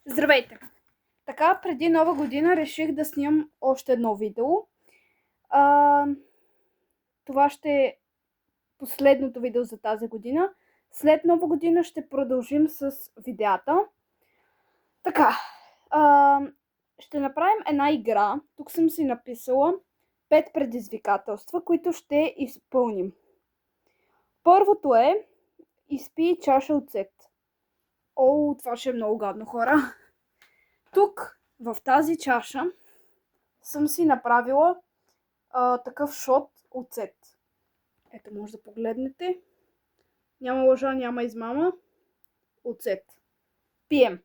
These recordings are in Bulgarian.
Здравейте! Така, преди Нова година реших да снимам още едно видео. Това ще е последното видео за тази година. След Нова година ще продължим с видеята. Така, ще направим една игра. Тук съм си написала 5 предизвикателства, които ще изпълним. Първото е: изпий чаша оцет. О, това ще е много гадно, хора. Тук, в тази чаша, съм си направила такъв шот оцет. Ето, може да погледнете. Няма лъжа, няма измама. Оцет. Пием.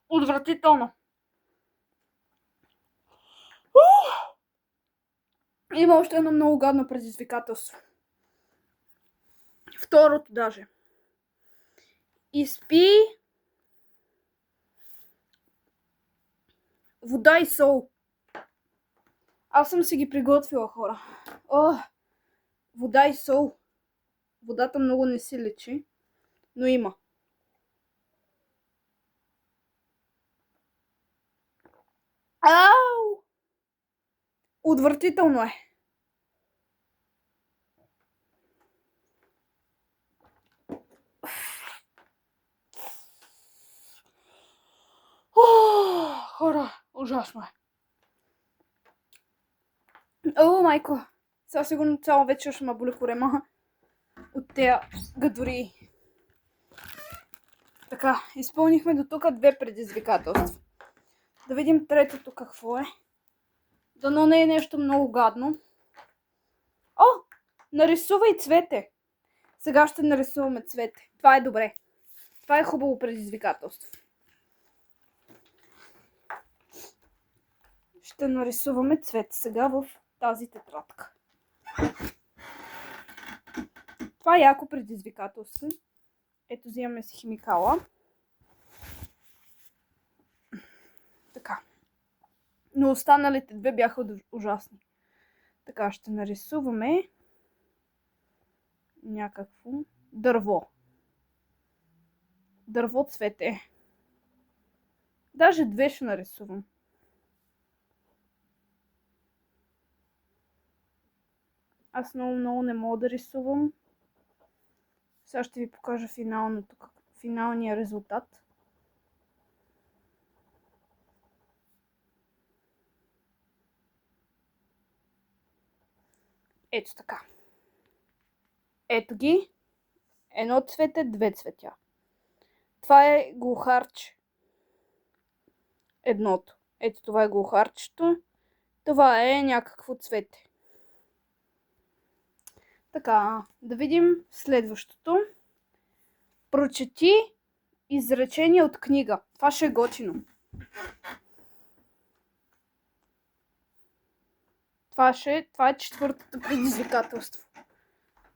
Отвратително. Има още едно много гадно предизвикателство. Второто даже. Изпи вода и сол. Аз съм си ги приготвила, хора. Вода и сол. Водата много не си личи, но има. Ау! Отвратително е. Хора, ужасно е. О, майко. Сега сигурно цяла вечер ще ме боли корема от тея гадори. Така, изпълнихме до тук 2 предизвикателства. Да видим третото какво е. Дано не е нещо много гадно. О, нарисувай цвете. Сега ще нарисуваме цвете. Това е добре. Това е хубаво предизвикателство. Ще нарисуваме цвете сега в тази тетрадка. Това е яко предизвикателство. Ето, взимаме си химикала. Така. Но останалите 2 бяха ужасни. Така, ще нарисуваме някакво дърво. Дърво цвете. Даже 2 ще нарисувам. Аз много не мога да рисувам. Сега ще ви покажа финалния резултат. Ето така. Ето ги. 1 цвете, 2 цветя. Това е глухарче. Едното. Ето, това е глухарчето. Това е някакво цвете. Така, да видим следващото. Прочети изречение от книга. Това ще е готино. Това е четвъртото предизвикателство.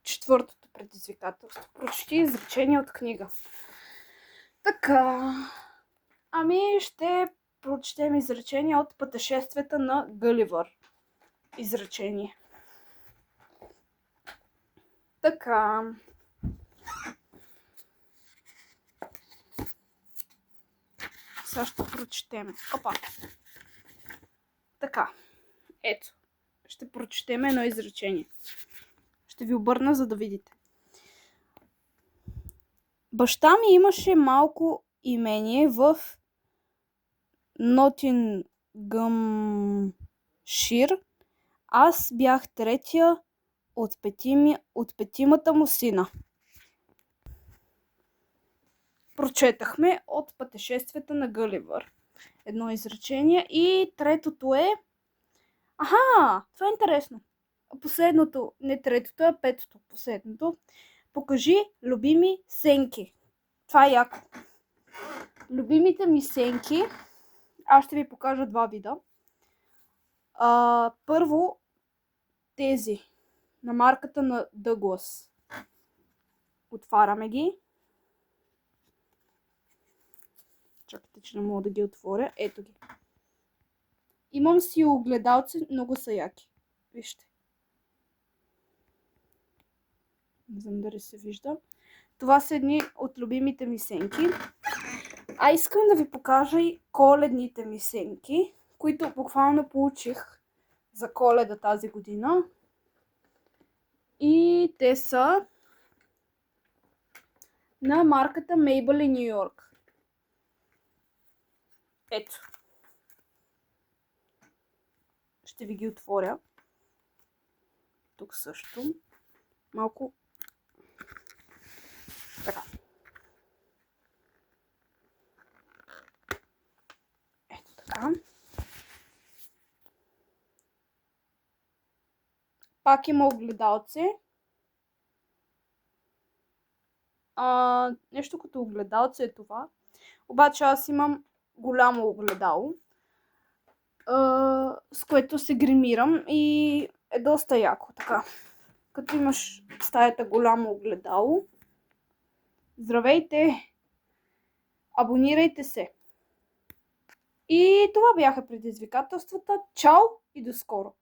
Четвъртото предизвикателство. Прочети изречение от книга. Така. Ще прочетем изречение от Пътешествията на Гъливър. Изречение. Така. Сега ще прочетем. Опа. Така. Ето. Ще прочетем едно изречение. Ще ви обърна, за да видите. Баща ми имаше малко имение в Нотингъмшир. Аз бях третия от петимата му сина. Прочетахме от Пътешествията на Гъливър. Едно изречение. И третото е... това е интересно. Последното, не третото, а петото. Последното. Покажи любими сенки. Това е яко. Любимите ми сенки. Аз ще ви покажа 2 вида. Първо, тези. На марката на Дъглас. Отваряме ги. Чакайте, че не мога да ги отворя. Ето ги. Имам си огледалци, много са яки. Вижте. Не знам дали се вижда. Това са едни от любимите ми сенки. А искам да ви покажа и коледните ми сенки, които буквално получих за Коледа тази година. И те са на марката Maybelline New York. Ето. Ще ви ги отворя. Тук също. Малко. Така. Ето така. Пак има огледалце. Нещо като огледалце е това. Обаче аз имам голямо огледало, с което се гримирам и е доста яко. Така. Като имаш стаята голямо огледало. Здравейте! Абонирайте се! И това бяха предизвикателствата. Чао и до скоро!